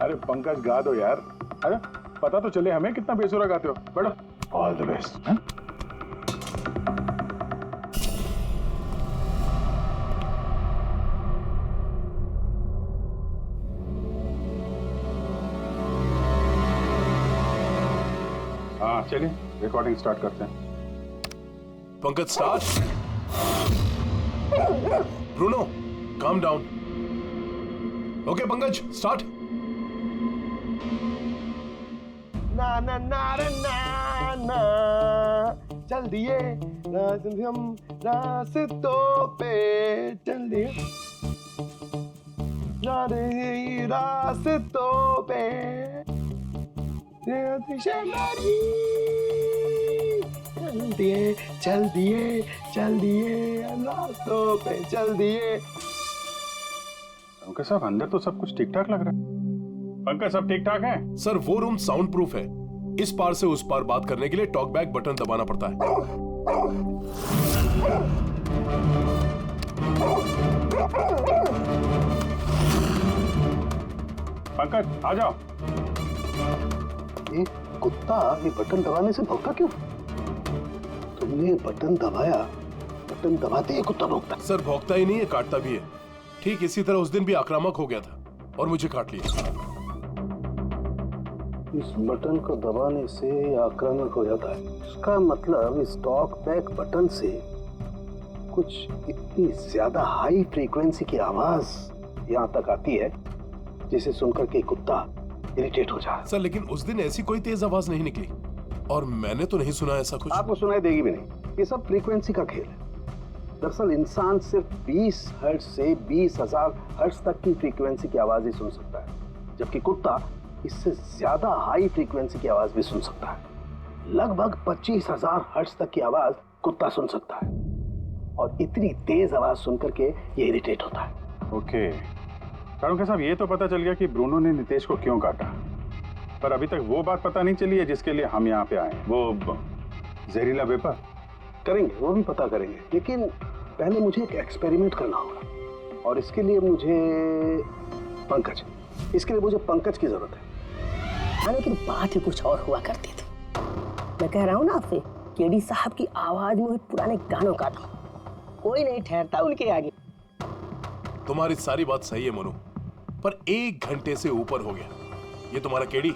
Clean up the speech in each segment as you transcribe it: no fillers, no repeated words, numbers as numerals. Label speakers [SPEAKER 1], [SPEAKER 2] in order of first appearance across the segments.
[SPEAKER 1] अरे पंकज गा दो यार। अरे पता तो चले हमें कितना बेसुरा गाते हो। बैठो। All the best. हाँ चलिए रिकॉर्डिंग स्टार्ट करते हैं।
[SPEAKER 2] Pankaj start. Bruno calm down. Okay Pankaj start.
[SPEAKER 3] ना ना ना ना ना चल दिए हम रास्तों पे चल दिए रास्तों पे चल दिए रास्तों पे चल दिए।
[SPEAKER 1] पंकज साहब अंदर तो सब कुछ ठीक ठाक लग रहा है। पंकज सब ठीक ठाक है?
[SPEAKER 2] सर वो रूम साउंड प्रूफ है। इस पार से उस पार बात करने के लिए टॉक बैक बटन दबाना पड़ता है।
[SPEAKER 1] पंकज आ जाओ।
[SPEAKER 3] ये कुत्ता ये बटन दबाने से भौंकता क्यों? तुमने ये बटन दबाया, बटन दबाते ही कुत्ता भौंकता।
[SPEAKER 2] सर भौंकता ही नहीं है, काटता भी है। ठीक इसी तरह उस दिन भी आक्रामक हो गया था और मुझे काट लिया।
[SPEAKER 3] इस बटन को दबाने से आक्रामक हो जाता है। इसका मतलब इस टॉक बैक बटन से कुछ इतनी ज्यादा हाई फ्रीक्वेंसी की आवाज यहाँ तक आती है जिसे सुनकर के कुत्ता इरिटेट हो जाए।
[SPEAKER 2] सर लेकिन उस दिन ऐसी कोई तेज आवाज नहीं निकली और मैंने तो नहीं सुना ऐसा कुछ।
[SPEAKER 3] आपको सुनाई देगी भी नहीं। ये सब फ्रीक्वेंसी का खेल है। दरअसल इंसान सिर्फ 20 हर्ट्ज से 20,000 हर्ट्ज तक की फ्रीक्वेंसी की आवाज ही सुन सकता है, जबकि कुत्ता इससे ज्यादा हाई फ्रीक्वेंसी की आवाज भी सुन सकता है। लगभग 25,000 हर्ट्ज तक की आवाज कुत्ता सुन सकता है और इतनी तेज आवाज सुनकर के ये इरिटेट होता है।
[SPEAKER 1] ओके पंकज साहब ये तो पता चल गया कि ब्रूनो ने नितेश को क्यों काटा, पर अभी तक वो बात पता नहीं चली है जिसके लिए हम यहाँ पे आए। वो जहरीला वेपर
[SPEAKER 3] करेंगे, वो भी पता करेंगे, लेकिन पहले मुझे एक एक्सपेरिमेंट करना होगा और इसके लिए मुझे पंकज की जरूरत है।
[SPEAKER 4] लेकिन बात ही कुछ और हुआ करती थी। मैं कह रहा हूँ ना आपसे, केडी साहब की आवाज में पुराने गानों का था। कोई नहीं ठहरता उनके आगे।
[SPEAKER 2] तुम्हारी सारी बात सही है मनु, पर 1 घंटे से ऊपर हो गया। ये तुम्हारा केडी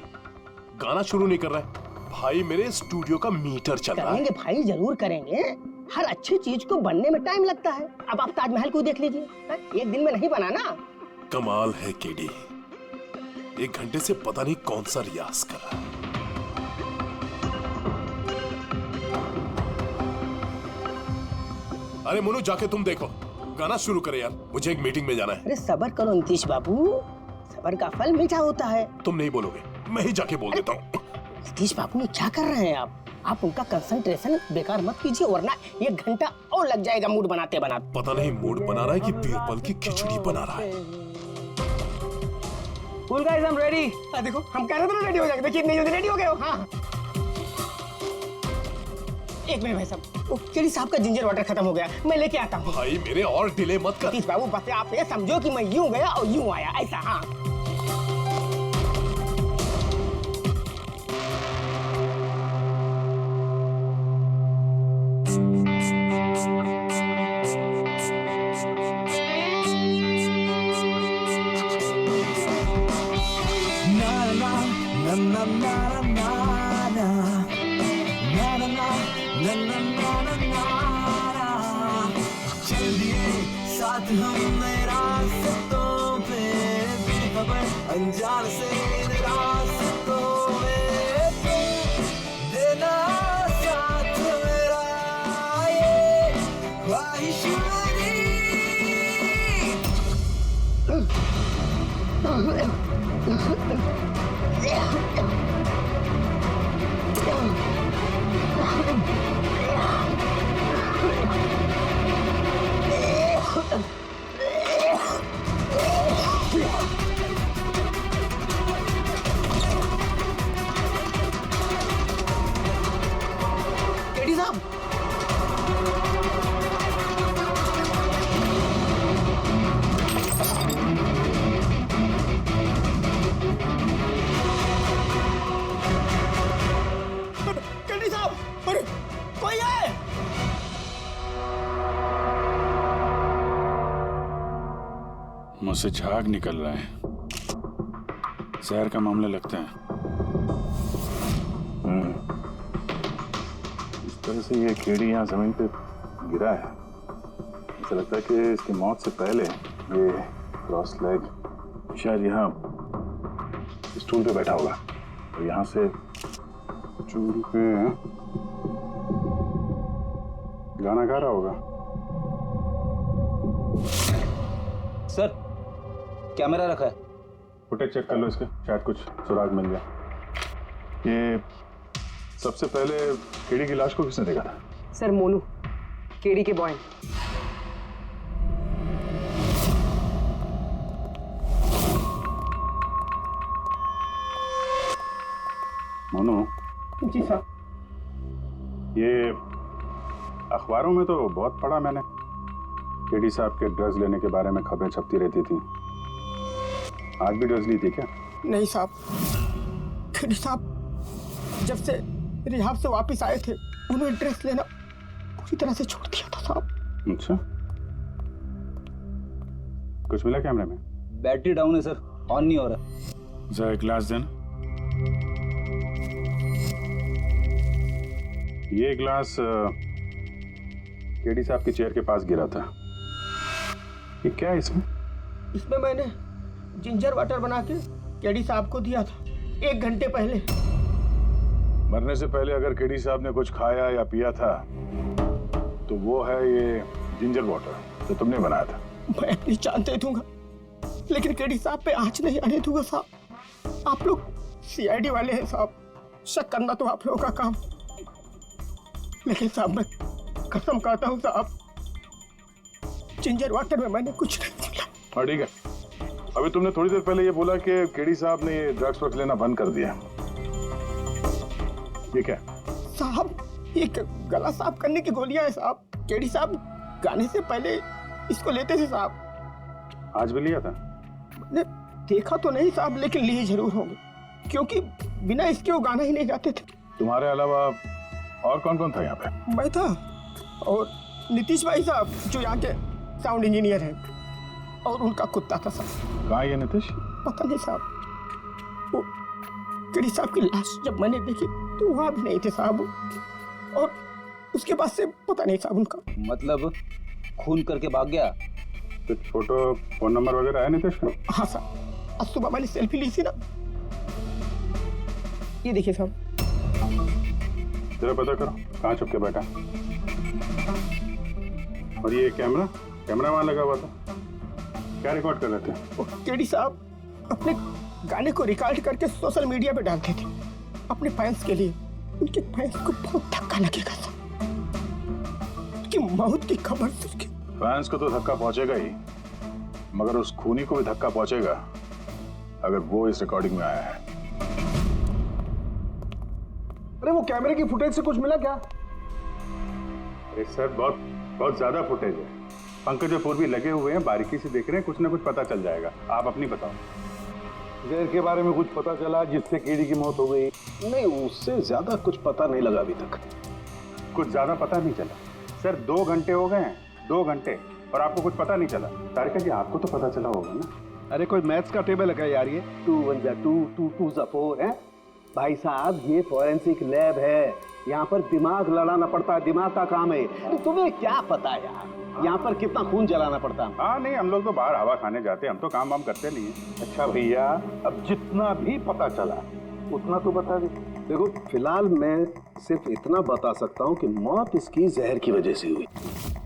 [SPEAKER 2] गाना शुरू नहीं कर रहा है। भाई मेरे स्टूडियो का मीटर चल रहा है।
[SPEAKER 4] करेंगे भाई, जरूर करेंगे। हर अच्छी चीज को बनने में टाइम लगता है। अब आप ताजमहल को देख लीजिए, एक दिन में नहीं बना ना।
[SPEAKER 2] कमाल है केडी, 1 घंटे से पता नहीं कौन सा रियाज कर रहा है। अरे मनु जाके तुम देखो, गाना शुरू करे यार, मुझे एक मीटिंग में जाना है।
[SPEAKER 4] अरे सबर करो नीतीश बाबू, सबर का फल मीठा होता है।
[SPEAKER 2] तुम नहीं बोलोगे, मैं ही जाके बोल देता हूँ।
[SPEAKER 4] नीतीश बाबू ये क्या कर रहे हैं आप उनका कंसंट्रेशन बेकार मत कीजिए, वरना 1 घंटा और लग जाएगा मूड बनाते बनाते।
[SPEAKER 2] पता नहीं मूड बना रहा है कि बीरबल की खिचड़ी बना रहा है।
[SPEAKER 4] Cool guys, I'm ready। देखो हम कह रहे थे ना रेडी हो जाएगा, देखिए इतनी जल्दी रेडी हो गए हो। हाँ 1 मिनट भाई साहब, वो केडी साहब का जिंजर वाटर खत्म हो गया, मैं लेके आता हूँ।
[SPEAKER 2] भाई मेरे और डिले मत कर।
[SPEAKER 4] नीतीश बाबू बस आप ये समझो कि मैं यूं गया और यूं आया, ऐसा। हाँ
[SPEAKER 5] साथ हम रास्तों पे बेखबर अनजान से रास्तों में देना साथ मेरा ये ख्वाहिश
[SPEAKER 4] केडी साहब
[SPEAKER 1] मुंह से झाग निकल रहा है। जहर का मामला लगता है। इस तरह से ये कीड़ी यहाँ जमीन पे गिरा है। ऐसा लगता है कि इसकी मौत से पहले ये क्रॉस लेग शायद यहाँ स्टूल पे बैठा होगा और यहाँ से चूल पे गाना गा रहा होगा।
[SPEAKER 6] सर, कैमरा रखा है।
[SPEAKER 1] फुटेज चेक कर लो इसके, शायद कुछ सुराग मिल जाए। ये सबसे पहले कीड़ी की लाश को किसने देखा था?
[SPEAKER 7] सर मोनू, केडी के बॉय।
[SPEAKER 1] मोनू,
[SPEAKER 7] जी साहब।
[SPEAKER 1] ये अखबारों में तो बहुत पढ़ा मैंने, केडी साहब के ड्रग्स लेने के बारे में खबरें छपती रहती थी। आज भी ड्रग्स ली थी क्या?
[SPEAKER 4] नहीं साहब, केडी साहब जब से रिहाब से वापस आए थे उन्होंने ड्रेस लेना पूरी तरह से छोड़ दिया था साहब।
[SPEAKER 1] अच्छा, कुछ मिला कैमरे में?
[SPEAKER 6] बैटरी डाउन है सर, ऑन नहीं हो रहा।
[SPEAKER 1] जरा एक ग्लास देना। ये ग्लास केडी साहब की चेयर के पास गिरा था। ये क्या है इसमें?
[SPEAKER 4] इसमें मैंने जिंजर वाटर बना के केडी साहब को दिया था 1 घंटे पहले।
[SPEAKER 1] मरने से पहले अगर केडी साहब ने कुछ खाया या पिया था तो वो है ये जिंजर वाटर जो तुमने बनाया था।
[SPEAKER 4] मैं अपनी जान दे दूंगा लेकिन केडी साहब पे आंच नहीं आने दूंगा साहब। आप लोग सीआईडी वाले हैं साहब, शक करना तो आप लोगों का काम। लेकिन साहब मैं कसम खाता हूँ साहब, जिंजर वाटर में मैंने कुछ नहीं मिला।
[SPEAKER 1] हाँ ठीक है, अभी तुमने थोड़ी देर पहले ये बोला कि केडी साहब ने ये ड्रग्स वग्स लेना बंद कर दिया। ये क्या?
[SPEAKER 4] साहब ये गला साफ करने की गोलियां हैं साहब। केडी साहब गाने से पहले इसको लेते थे साहब।
[SPEAKER 1] आज भी लिया था?
[SPEAKER 4] मैंने देखा तो नहीं साहब, लेकिन लिए जरूर होंगे क्योंकि बिना इसके वो गाना ही नहीं गाते थे।
[SPEAKER 1] तुम्हारे अलावा और कौन कौन था यहाँ पे?
[SPEAKER 4] मैं था और नीतीश भाई साहब जो यहाँ के साउंड इंजीनियर हैं, और उनका कुत्ता था साहब।
[SPEAKER 1] कहाँ ये नीतीश?
[SPEAKER 4] पता नहीं साहब, वो केडी साहब की लाश जब मैंने देखी तो वहाँ भी नहीं थे साहब। और उसके बाद से पता नहीं साहब उनका।
[SPEAKER 6] मतलब खून करके भाग गया?
[SPEAKER 1] कुछ फोटो फोन नंबर वगैरह है नीतीश का?
[SPEAKER 4] हाँ साहब, आज सुबह मैंने सेल्फी ली थी ना, ये देखिए साहब।
[SPEAKER 1] जरा पता करो कहाँ छुप के बैठा। और ये कैमरा वहां लगा हुआ था, क्या रिकॉर्ड कर रहे थे?
[SPEAKER 4] वो केडी साहब अपने गाने को रिकॉर्ड करके सोशल मीडिया पे डालते थे अपने फैंस के लिए। उनके फैंस को बहुत धक्का लगेगा साहब, उनकी मौत की खबर से उसके
[SPEAKER 1] फैंस को तो धक्का पहुंचेगा ही, मगर उस खूनी को भी धक्का पहुंचेगा अगर वो इस रिकॉर्डिंग में आया है।
[SPEAKER 3] अरे वो कैमरे की फुटेज से कुछ मिला क्या?
[SPEAKER 1] अरे सर बहुत ज्यादा फुटेज है। पंकज और पूर्वी लगे हुए हैं, बारीकी से देख रहे हैं, कुछ ना कुछ पता चल जाएगा। आप अपनी बताओ।
[SPEAKER 3] जहर के बारे में कुछ पता चला जिससे कीड़ी की मौत हो गई? नहीं, उससे ज्यादा कुछ पता नहीं लगा अभी तक।
[SPEAKER 1] कुछ ज्यादा पता नहीं चला सर। 2 घंटे हो गए हैं, 2 घंटे, और आपको कुछ पता नहीं चला। तारिका जी आपको तो पता चला होगा ना?
[SPEAKER 3] अरे कोई मैथ्स का टेबल है क्या यार? ये 2 1 जा 2 2 2 जा 4 है भाई साहब। ये फॉरेंसिक लैब है, यहाँ पर दिमाग लड़ाना पड़ता है, दिमाग का काम है। अरे तुम्हें क्या पता यार यहाँ पर कितना खून जलाना पड़ता है?
[SPEAKER 1] हाँ नहीं, हम लोग तो बाहर हवा खाने जाते हैं, हम तो काम वाम करते नहीं है।
[SPEAKER 3] अच्छा भैया, अब जितना भी पता चला उतना तो बता दे। देखो फिलहाल मैं सिर्फ इतना बता सकता हूँ कि मौत इसकी जहर की वजह से हुई,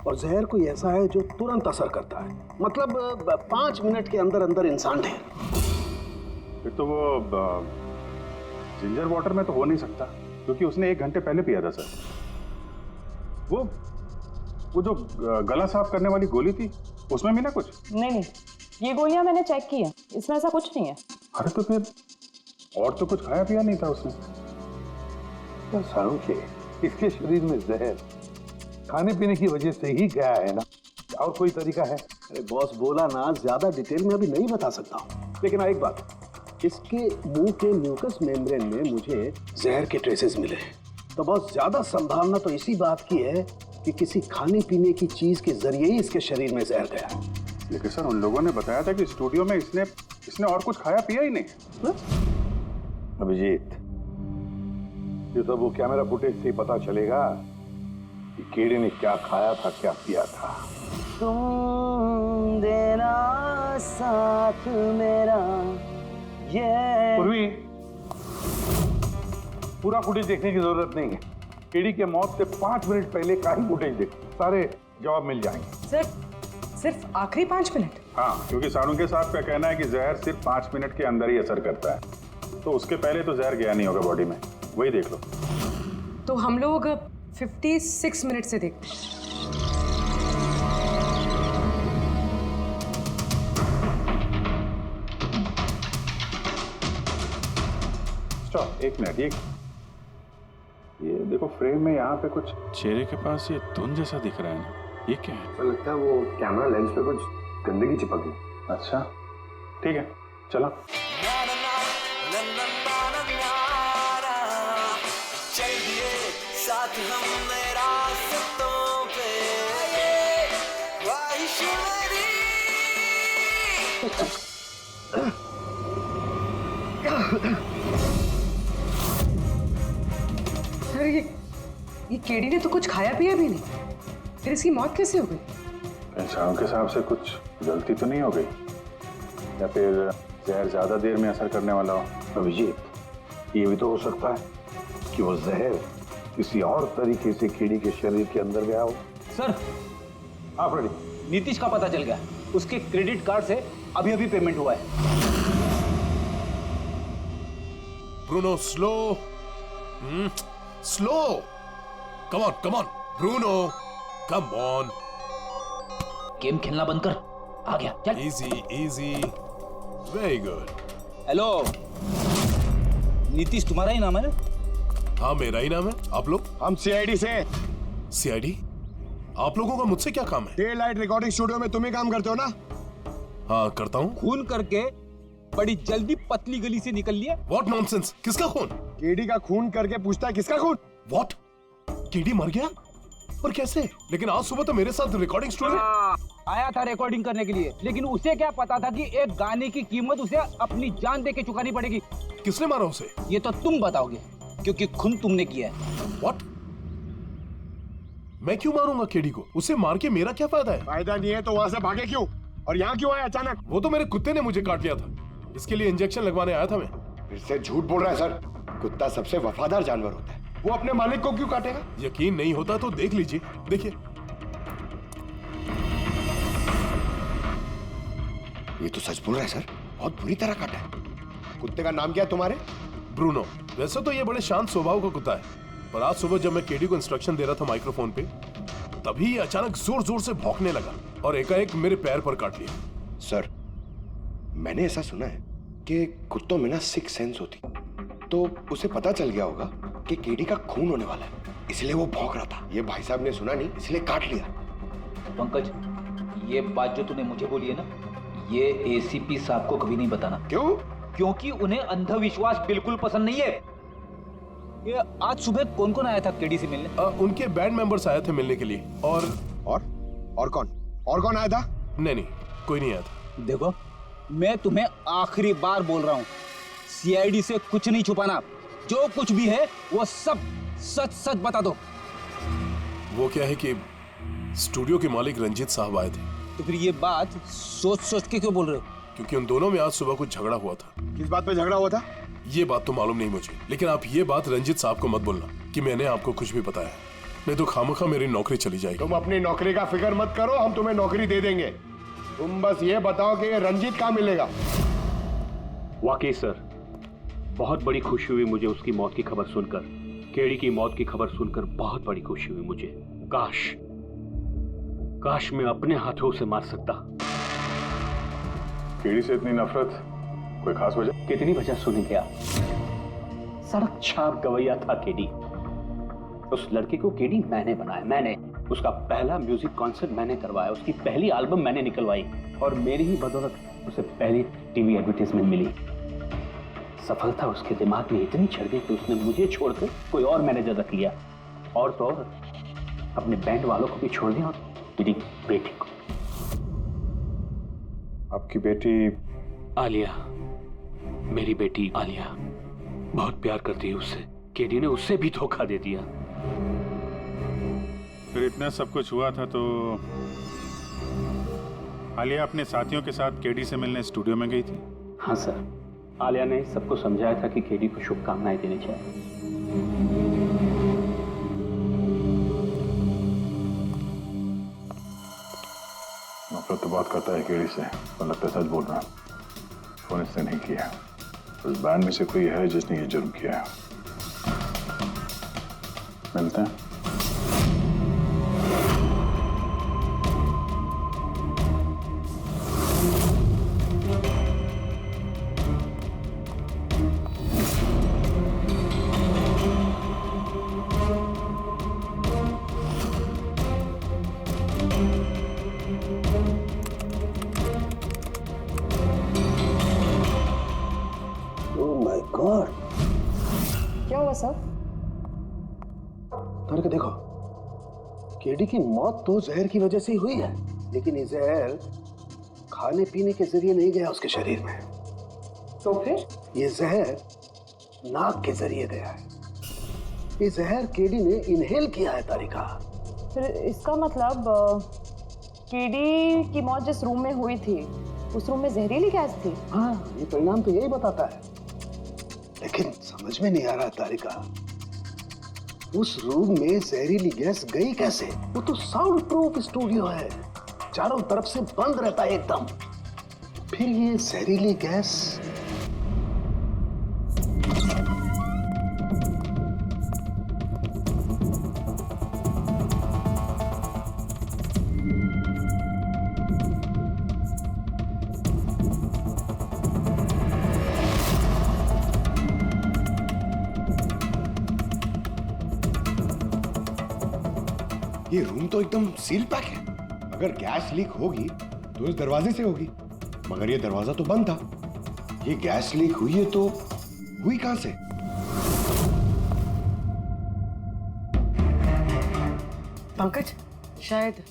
[SPEAKER 3] और जहर कोई ऐसा है जो तुरंत असर करता है। मतलब 5 मिनट के अंदर अंदर इंसान ढेर।
[SPEAKER 1] फिर तो वो जिंजर वाटर में तो हो नहीं सकता, क्योंकि उसने 1 घंटे पहले पिया था सर। वो जो गला साफ करने वाली गोली थी उसमें भी ना कुछ?
[SPEAKER 7] नहीं, ये गोलियां मैंने चेक की है, इसमें ऐसा कुछ नहीं है।
[SPEAKER 1] अरे तो फिर और तो कुछ खाया पिया नहीं था उसने?
[SPEAKER 8] तो सारू के इसके शरीर में जहर खाने पीने की वजह से ही गया है ना, और कोई तरीका है?
[SPEAKER 3] अरे बॉस बोला ना, ज्यादा डिटेल में अभी नहीं बता सकता हूँ। लेकिन एक बात, इसके मुंह के म्यूकस मेम्ब्रेन में मुझे जहर के ट्रेसेस मिले हैं। तो बहुत ज्यादा संभावना तो इसी बात की है कि किसी खाने पीने की चीज के जरिए ही इसके शरीर में जहर गया।
[SPEAKER 1] लेकिन सर उन लोगों ने बताया था कि स्टूडियो में इसने और कुछ खाया पिया ही नहीं।
[SPEAKER 8] अभिजीत, ये तो वो कैमरा फुटेज से ही पता चलेगा कि कीड़े ने क्या खाया था, क्या पिया था।
[SPEAKER 5] तुम देना साथ मेरा ये।
[SPEAKER 8] पूर्वी, पूरा फुटेज देखने की जरूरत नहीं है। कीड़ी के मौत से 5 मिनट पहले का ही फुटेज देखो, सारे जवाब मिल जाएंगे।
[SPEAKER 9] सर सिर्फ आखिरी 5 मिनट?
[SPEAKER 1] हाँ, क्योंकि साळुंखे साहब का कहना है कि जहर सिर्फ 5 मिनट के अंदर ही असर करता है, तो उसके पहले तो जहर गया नहीं होगा बॉडी में। वही देख लो।
[SPEAKER 9] तो हम लोग 56 मिनट से देखते हैं।
[SPEAKER 1] Stop, 1 minute. ये देखो फ्रेम में यहाँ पे कुछ
[SPEAKER 10] चेहरे के पास ये धुंध जैसा दिख रहा है ना, ये क्या है?
[SPEAKER 3] तो लगता है वो कैमरा लेंस पे कुछ गंदगी चिपक गई।
[SPEAKER 1] अच्छा ठीक है, चलो।
[SPEAKER 5] चल दिए साथ हमने रास्तों पे, ये ख्वाहिश मेरी।
[SPEAKER 9] सर ये केडी ने तो कुछ खाया पिया भी नहीं, फिर इसकी मौत कैसे हो गई?
[SPEAKER 1] साळुंखे साहब से कुछ गलती तो नहीं हो गई, या फिर जहर ज्यादा देर में असर करने वाला हो?
[SPEAKER 8] अभिजीत, ये भी तो हो सकता है कि वो जहर किसी और तरीके से कीड़ी के शरीर के अंदर गया हो।
[SPEAKER 6] सर,
[SPEAKER 8] हाँ फ्रेडी,
[SPEAKER 6] नीतीश का पता चल गया। उसके क्रेडिट कार्ड से अभी अभी पेमेंट हुआ है।
[SPEAKER 2] Bruno slow, slow. Come on Bruno, come on.
[SPEAKER 6] Game खेलना बंद कर, आ गया, चल।
[SPEAKER 2] Easy, very good.
[SPEAKER 6] Hello, Nitish तुम्हारा ही नाम है ना?
[SPEAKER 2] हाँ, मेरा ही नाम है। आप लोग?
[SPEAKER 4] हम सीआईडी से।
[SPEAKER 2] सीआईडी? आप लोगों का मुझसे क्या काम है?
[SPEAKER 4] डे लाइट रिकॉर्डिंग स्टूडियो में तुम ही काम करते हो ना?
[SPEAKER 2] हाँ, करता हूँ।
[SPEAKER 6] खून करके बड़ी जल्दी पतली गली से निकल लिया।
[SPEAKER 2] What nonsense? किसका खून?
[SPEAKER 4] केडी का खून करके पूछता है किसका खून?
[SPEAKER 2] व्हाट? केडी मर गया? और कैसे? लेकिन आज सुबह तो मेरे साथ रिकॉर्डिंग स्टूडियो
[SPEAKER 6] आया था रिकॉर्डिंग करने के लिए, लेकिन उसे क्या पता था कि एक गाने की कीमत उसे अपनी जान दे के चुकानी पड़ेगी।
[SPEAKER 2] किसने मारा उसे?
[SPEAKER 6] ये तो तुम बताओगे, क्योंकि खून तुमने किया है।
[SPEAKER 2] व्हाट? मैं क्यों मारूंगा केडी को? उसे मार के मेरा क्या फायदा है?
[SPEAKER 4] फायदा नहीं है तो वहां से भागे क्यों? और यहाँ क्यों आया अचानक?
[SPEAKER 2] वो तो मेरे कुत्ते ने मुझे काट लिया था, इसके लिए इंजेक्शन लगवाने आया था मैं।
[SPEAKER 11] फिर से झूठ बोल रहा है सर। कुत्ता सबसे वफादार जानवर होता है, वो अपने मालिक को क्यों काटेगा?
[SPEAKER 2] यकीन नहीं होता तो देख लीजिए, देखिए।
[SPEAKER 11] ये तो सच बोल रहा है सर, बहुत बुरी तरह काटा है। कुत्ते का नाम क्या है तुम्हारे?
[SPEAKER 2] ब्रूनो। वैसे तो ये बड़े शांत स्वभाव का कुत्ता है, पर आज सुबह जब मैं केडी को इंस्ट्रक्शन दे रहा था माइक्रोफोन पे, तभी ये अचानक जोर जोर से भौंकने लगा और एकाएक मेरे पैर पर काट लिया।
[SPEAKER 11] सर, मैंने ऐसा सुना है कि कुत्तों में ना सिक्स सेंस होती, तो उसे पता चल गया होगा कि केडी का खून होने वाला है, इसलिए वो भौंक रहा था। ये भाई साहब ने सुना नहीं, इसलिए काट लिया।
[SPEAKER 6] पंकज, ये बात जो तूने मुझे बोली है ना, ये एसीपी साहब को कभी नहीं बताना।
[SPEAKER 11] क्यों?
[SPEAKER 6] क्योंकि उन्हें अंधविश्वास बिल्कुल पसंद नहीं है। ये आज सुबह कौन कौन आया था केडी से मिलने?
[SPEAKER 2] उनके बैंड मेंबर्स आए थे मिलने के लिए।
[SPEAKER 4] और कौन आया था?
[SPEAKER 2] नहीं, कोई नहीं आया था।
[SPEAKER 6] देखो, मैं तुम्हें आखिरी बार बोल रहा हूँ, सीआईडी से कुछ नहीं छुपाना। जो कुछ भी है वो सब सच सच बता दो।
[SPEAKER 2] वो क्या है कि स्टूडियो के मालिक रंजीत साहब आए थे।
[SPEAKER 6] तो फिर ये बात सोच सोच के क्यों बोल रहे हो?
[SPEAKER 2] क्योंकि उन दोनों में आज सुबह कुछ झगड़ा हुआ था।
[SPEAKER 4] किस बात पे झगड़ा हुआ था?
[SPEAKER 2] ये बात तो मालूम नहीं मुझे, लेकिन आप ये बात रंजीत साहब को मत बोलना कि मैंने आपको कुछ भी बताया, नहीं तो खामखा मेरी नौकरी चली जाएगी।
[SPEAKER 4] तुम अपनी नौकरी का फिक्र मत करो, हम तुम्हें नौकरी दे देंगे। तुम बस ये बताओ कि ये रंजीत कहाँ मिलेगा।
[SPEAKER 12] वाकई सर, बहुत बड़ी खुशी हुई मुझे उसकी मौत की खबर सुनकर। केडी की मौत की खबर सुनकर बहुत बड़ी खुशी हुई मुझे। काश मैं अपने हाथों से मार सकता।
[SPEAKER 1] केडी से इतनी नफरत, कोई खास वजह?
[SPEAKER 12] कितनी वजह सुनेंगे आप? सड़क छाप गवैया था केडी। उस लड़के को केडी मैंने बनाया, मैंने। उसका पहला म्यूजिक कॉन्सर्ट मैंने करवाया, उसकी पहली एल्बम मैंने निकलवाई, और मेरी ही बदौलत उसे पहली टीवी एडवर्टाइजमेंट मिली। सफलता उसके दिमाग में इतनी चढ़ गई कि उसने मुझे छोड़कर कोई और मैनेजर रख लिया, और तो और अपने बैंड वालों को भी छोड़ दिया, और मेरी बेटी को।
[SPEAKER 1] आपकी बेटी
[SPEAKER 12] आलिया, मेरी बेटी आलिया बहुत प्यार करती है उससे। केडी ने उससे भी धोखा दे दिया।
[SPEAKER 10] फिर इतना सब कुछ हुआ था तो आलिया अपने साथियों के साथ केडी से मिलने स्टूडियो में गई थी।
[SPEAKER 12] हाँ सर, आलिया ने सबको समझाया था कि केडी को शुभकामनाएं देनी चाहिए।
[SPEAKER 1] नफरत तो बात करता है केडी से, पर लगता है सच बोल रहा है। फोन इसने नहीं किया। उस बैंड में से कोई है जिसने ये जुर्म किया है। मिलते हैं।
[SPEAKER 7] क्या हुआ सर?
[SPEAKER 3] करके देखो, केडी की मौत तो जहर की वजह से ही हुई है, लेकिन ये जहर खाने पीने के जरिए नहीं गया उसके शरीर में।
[SPEAKER 7] तो फिर
[SPEAKER 3] ये जहर नाक के जरिए गया है। ये जहर केडी ने इनहेल किया है तारिका।
[SPEAKER 7] फिर इसका मतलब केडी की मौत जिस रूम में हुई थी उस रूम में जहरीली गैस थी।
[SPEAKER 3] हाँ, ये परिणाम तो यही बताता है, लेकिन समझ में नहीं आ रहा तारिका, उस रूम में जहरीली गैस गई कैसे? वो तो साउंड प्रूफ स्टूडियो है, चारों तरफ से बंद रहता है एकदम। फिर ये जहरीली गैस
[SPEAKER 11] ये रूम तो एकदम सील पैक है। अगर गैस लीक होगी तो इस दरवाजे से होगी, मगर ये दरवाजा तो बंद था। ये गैस लीक हुई है तो हुई कहां से?
[SPEAKER 9] पंकज, शायद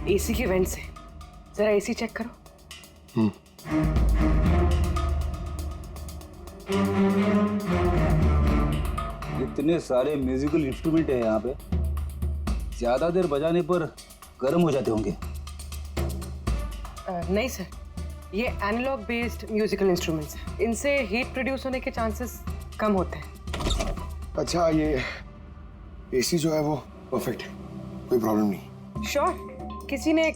[SPEAKER 9] एसी के वेंट से। जरा एसी चेक करो।
[SPEAKER 6] इतने सारे म्यूजिकल इंस्ट्रूमेंट है यहाँ पे, ज्यादा देर बजाने पर गर्म हो जाते होंगे।
[SPEAKER 9] नहीं सर, ये एनालॉग बेस्ड म्यूजिकल इंस्ट्रूमेंट्स हैं। इनसे हीट प्रोड्यूस होने के चांसेस कम होते हैं।
[SPEAKER 11] अच्छा, ये एसी जो है वो परफेक्ट है, कोई प्रॉब्लम नहीं।
[SPEAKER 9] श्योर? किसी ने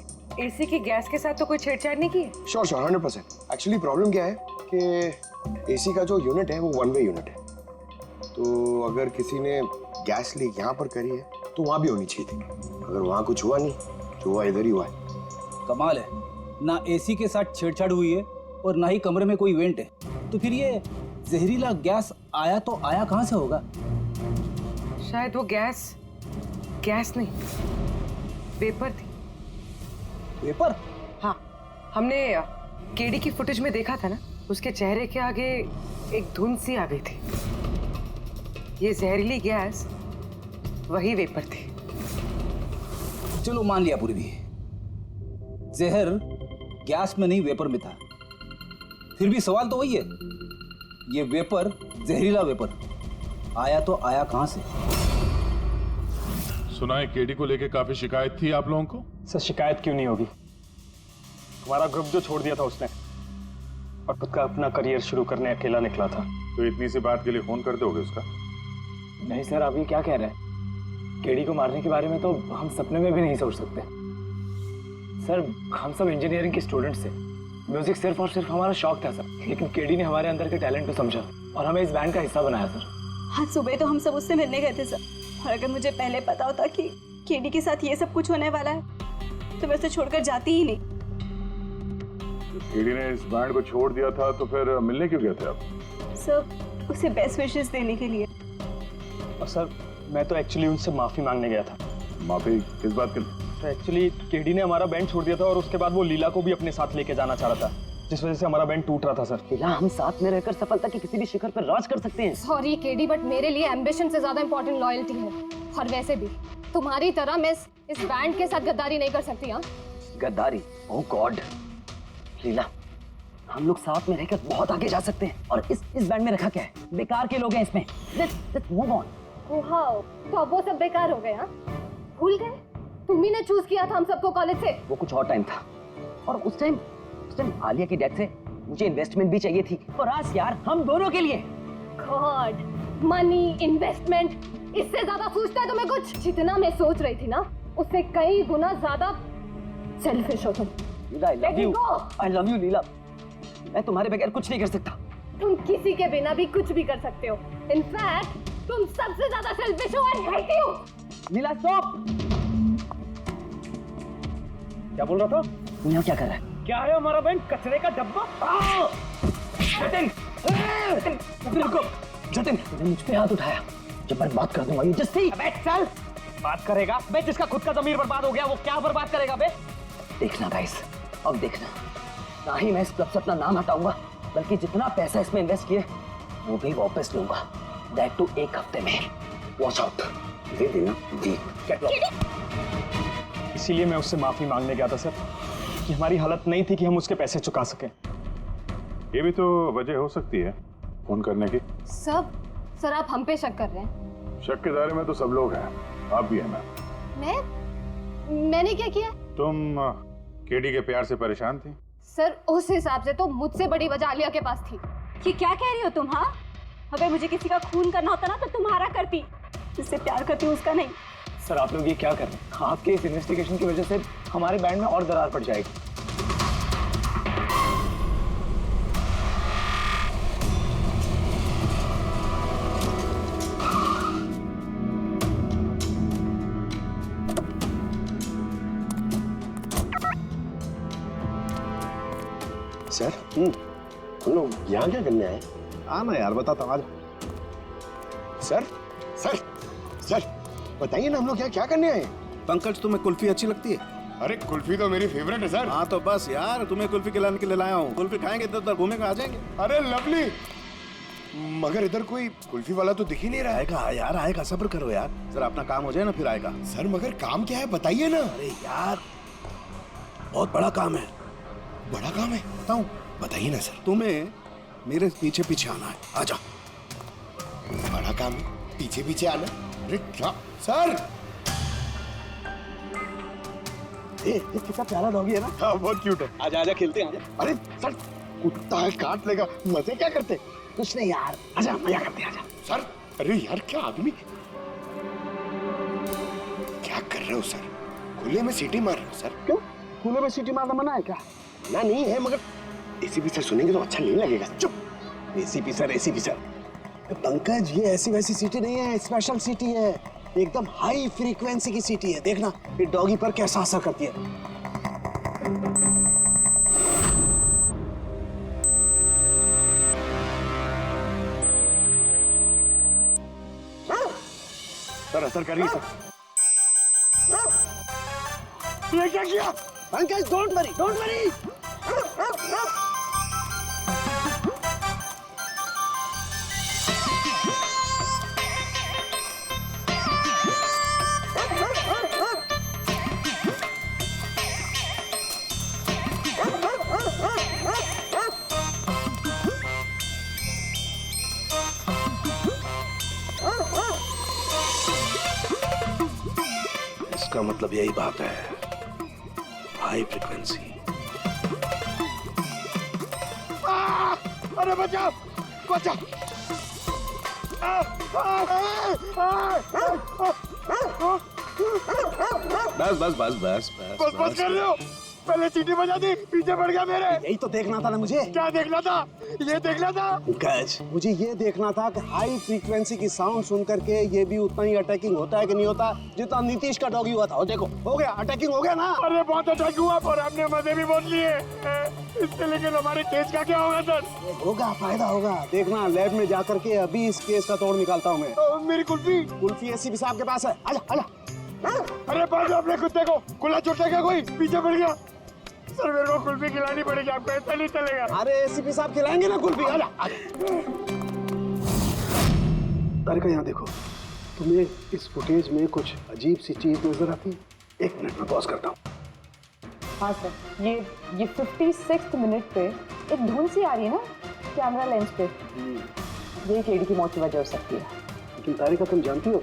[SPEAKER 9] एसी की गैस के साथ तो कोई छेड़छाड़ नहीं की है?
[SPEAKER 11] श्योर 100%। एक्चुअली प्रॉब्लम क्या है कि एसी का जो यूनिट है वो वन वे यूनिट है, तो अगर किसी ने गैस लीक यहाँ पर करी है तो वहाँ भी होनी चाहिए थी। अगर वहाँ कुछ हुआ नहीं, जो हुआ इधर ही हुआ है।
[SPEAKER 6] कमाल है, ना एसी के साथ छेड़छाड़ हुई है और ना ही कमरे में कोई वेंट है, तो फिर ये जहरीला गैस आया तो आया कहाँ से होगा?
[SPEAKER 9] शायद वो गैस नहीं, वेपर थी।
[SPEAKER 6] वेपर?
[SPEAKER 9] हाँ, हमने केडी की फुटेज में देखा था ना, उसके चेहरे के आगे एक धुंध सी आ गई थी। ये जहरीली गैस वही वेपर थी।
[SPEAKER 6] चलो मान लिया पूर्वी, जहर गैस में नहीं वेपर में था। फिर भी सवाल तो वही है, ये वेपर, जहरीला वेपर आया तो आया कहां से?
[SPEAKER 10] सुना है केडी को लेके काफी शिकायत थी आप लोगों को?
[SPEAKER 13] सर, शिकायत क्यों नहीं होगी? हमारा ग्रुप जो छोड़ दिया था उसने, और खुद का अपना करियर शुरू करने अकेला निकला था।
[SPEAKER 10] तो इतनी सी बात के लिए फोन कर दोगे उसका?
[SPEAKER 13] नहीं सर, आप ये क्या कह रहे हैं? केडी को मारने के बारे में तो हम सपने में भी नहीं सोच सकते। सर, हम सब इंजीनियरिंग के स्टूडेंट्स थे, म्यूजिक सिर्फ और सिर्फ हमारा शौक था सर, लेकिन केडी ने हमारे अंदर के टैलेंट को समझा और हमें इस बैंड का हिस्सा बनाया सर।
[SPEAKER 14] आज सुबह तो हम सब उससे मिलने गए थे सर, और अगर मुझे पहले पता होता कि केडी के साथ ये सब कुछ होने वाला है तो मैं उसे छोड़कर जाती ही नहीं।
[SPEAKER 1] केडी ने इस बैंड को छोड़ दिया था तो फिर मिलने क्यों गए थे आप?
[SPEAKER 14] सर, उसे बेस्ट विशेस देने के लिए।
[SPEAKER 13] और सर, मैं तो एक्चुअली उनसे माफी मांगने गया था।
[SPEAKER 1] माफी किस बात के लिए?
[SPEAKER 13] तो एक्चुअली केडी ने हमारा बैंड छोड़ दिया था और उसके बाद वो लीला को भी अपने साथ लेके जाना चाह रहा था, जिस वजह से हमारा बैंड टूट रहा था सर।
[SPEAKER 15] लीला, हम साथ में रहकर सफलता की किसी भी शिखर पर राज कर सकते हैं।
[SPEAKER 16] सॉरी केडी, बट मेरे लिए एम्बिशन से ज्यादा इंपॉर्टेंट लॉयल्टी है। और वैसे भी तुम्हारी तरह मैं इस बैंड के साथ गद्दारी नहीं कर सकती। हाँ,
[SPEAKER 15] गद्दारी? ओह गॉड, लीला, हम लोग साथ में रहकर बहुत आगे जा सकते हैं। और इस बैंड में रखा क्या है? बेकार के लोग हैं इसमें। Let's move on.
[SPEAKER 16] वाओ, तो अब वो सब बेकार हो गए? हाँ, भूल गए? तुम्ही ने चूज किया था हम सबको कॉलेज से।
[SPEAKER 15] वो कुछ और टाइम था, और उस टाइम आलिया की डेथ से मुझे इन्वेस्टमेंट भी चाहिए थी, और आज यार हम दोनों के लिए।
[SPEAKER 16] गॉड, मनी, इन्वेस्टमेंट, इससे ज्यादा सोचता है तुम्हें कुछ? जितना मैं सोच रही थी ना, उससे कई गुना ज्यादा सेल्फिश हो तुम।
[SPEAKER 15] लीला, I love you लीला। मैं तुम्हारे बगैर कुछ नहीं कर सकता।
[SPEAKER 16] तुम किसी के बिना भी कुछ भी कर सकते हो। इनफैक्ट तुम सबसे ज्यादा सेल्फिश हो। I hate you।
[SPEAKER 15] Leela stop.
[SPEAKER 13] क्या बोल रहा था?
[SPEAKER 15] तू यहाँ क्या कर रहा है?
[SPEAKER 13] क्या है हमारा बैंड? कचरे का डब्बा?
[SPEAKER 15] जतिन, रुको। जतिन, तूने मुझ पे हाथ उठाया। जब मैं बात कर दूंगा, you just see।
[SPEAKER 13] अबे चल। बात करेगा? बे जिसका खुद का ज़मीर बर्बाद हो गया, वो क्या बर्बाद करेगा बे?
[SPEAKER 15] देखना गाइस, अब देखना। ना ही मैं इस क्लब से अपना नाम हटाऊंगा, बल्कि जितना पैसा इसमें इन्वेस्ट किए वो भी वापस लूंगा। दैट टू 1 हफ्ते में। Watch out. दे देना।
[SPEAKER 13] इसीलिए मैं उससे माफी मांगने गया था सर, कि हमारी हालत नहीं थी कि हम उसके पैसे चुका सकें।
[SPEAKER 1] ये भी तो वजह हो सकती है फोन करने की।
[SPEAKER 16] सर आप हम पे शक कर रहे हैं?
[SPEAKER 1] शक के दायरे में तो सब लोग हैं, आप भी है ना।
[SPEAKER 16] मैंने क्या किया?
[SPEAKER 10] तुम केडी के प्यार से परेशान थी?
[SPEAKER 16] सर उस हिसाब से तो मुझसे बड़ी वजह आलिया के पास थी।
[SPEAKER 14] ये क्या कह रही हो तुम? हाँ, अगर मुझे किसी का खून करना होता ना तो तुम्हारा करती, जिससे प्यार करती हूँ उसका नहीं।
[SPEAKER 13] सर आप लोग ये क्या कर रहे हैं? आपके इस इन्वेस्टिगेशन की वजह से हमारे बैंड में और दरार पड़ जाएगी।
[SPEAKER 3] सर, हम लोग यहाँ क्या करने आए? आना यार, बताता हूँ। आज
[SPEAKER 11] सर सर सर बताइए ना, हम लोग क्या करने आए?
[SPEAKER 3] पंकज, तुम्हें कुल्फी अच्छी लगती है?
[SPEAKER 11] अरे कुल्फी तो मेरी फेवरेट है सर।
[SPEAKER 3] हाँ तो बस यार, तुम्हें कुल्फी खिलाने के लिए लाया हूँ। कुल्फी खाएंगे तो उधर घूमेंगे, आ जाएंगे।
[SPEAKER 11] अरे लवली, मगर इधर कोई कुल्फी वाला तो दिख ही नहीं रहा है।
[SPEAKER 3] आएगा यार, आएगा, सब्र करो यार, जरा अपना काम हो जाए ना फिर आएगा।
[SPEAKER 11] सर मगर काम क्या है बताइए ना।
[SPEAKER 3] अरे यार, बहुत बड़ा काम है।
[SPEAKER 11] बड़ा काम है?
[SPEAKER 3] बताऊँ?
[SPEAKER 11] बताइए ना सर।
[SPEAKER 3] तुम्हें मेरे पीछे पीछे आना है, आजा।
[SPEAKER 11] बड़ा काम है, पीछे पीछे आना? अरे क्या सर?
[SPEAKER 3] कितना प्यारा डॉगी है ना।
[SPEAKER 11] हाँ बहुत क्यूट है।
[SPEAKER 3] आजा आजा, खेलते हैं, आजा।
[SPEAKER 11] अरे सर, कुत्ता है, काट लेगा। मजे क्या करते?
[SPEAKER 3] कुछ नहीं यार, आजा, मजा करते हैं, आजा।
[SPEAKER 11] सर अरे यार, क्या आदमी, क्या कर रहे हो सर? खुले में सीटी मार रहे हो सर?
[SPEAKER 3] क्यों? खुले में सीटी मारना मना है क्या?
[SPEAKER 11] ना नहीं है, मगर एसीपी सर सुनेंगे तो अच्छा नहीं लगेगा।
[SPEAKER 3] चुप। ACP sir, ACP sir. Pankaj, ये ऐसी वैसी सीटी नहीं है, स्पेशल सीटी है, एकदम हाई फ्रीक्वेंसी की सीटी है। देखना ये डॉगी पर कैसा असर करती है।
[SPEAKER 11] सर असर कर रही है सर।
[SPEAKER 3] ये क्या किया? Pankaj, don't worry, don't worry. इसका मतलब यही बात है, हाई फ्रीक्वेंसी।
[SPEAKER 11] अरे बचाओ, बचाओ।
[SPEAKER 3] बस बस बस बस
[SPEAKER 11] बस बस कर रहे हो? पहले सीटी बजा दी, पीछे पड़ गया मेरे।
[SPEAKER 3] यही तो देखना था ना मुझे।
[SPEAKER 11] क्या देखना था? ये देखना था।
[SPEAKER 3] पंकज, मुझे ये देखना था कि हाई फ्रीक्वेंसी की साउंड सुन करके ये भी उतना ही अटैकिंग होता है कि नहीं होता जितना नीतीश का डॉगी हुआ था। और देखो, हो गया, अटैकिंग हो गया ना।
[SPEAKER 11] अरे बहुत अटैक हुआ, पर हमने मजे भी बहुत लिए इसके, लेकिन हमारे केस का क्या होगा सर?
[SPEAKER 3] होगा, फायदा होगा। देखना, लैब में जाकर के अभी इस केस का तोड़ निकालता हूँ मैं।
[SPEAKER 11] मेरी कुल्फी?
[SPEAKER 3] कुल्फी एसीपी साहब के पास है, आजा आजा।
[SPEAKER 11] अरे बाजू अपने कुत्ते को, खुला छूटेगा कोई? पीछे पड़ गया। सर मेरे को कुल्फी खिलानी पड़ेगी, आपको ऐसा नहीं चलेगा।
[SPEAKER 3] अरे एसीपी साहब खिलाएंगे ना कुल्फी, आजा आजा। तारिका, यहाँ देखो, तुम्हें इस फुटेज में कुछ अजीब सी चीज नजर आती है? 1 मिनट में पॉज करता हूँ।
[SPEAKER 7] हाँ सर, ये 56th मिनट पे एक धुन सी आ रही है ना कैमरा लेंस पे, ये केडी की मौत की वजह हो सकती है।
[SPEAKER 3] लेकिन तारिका तुम जानती हो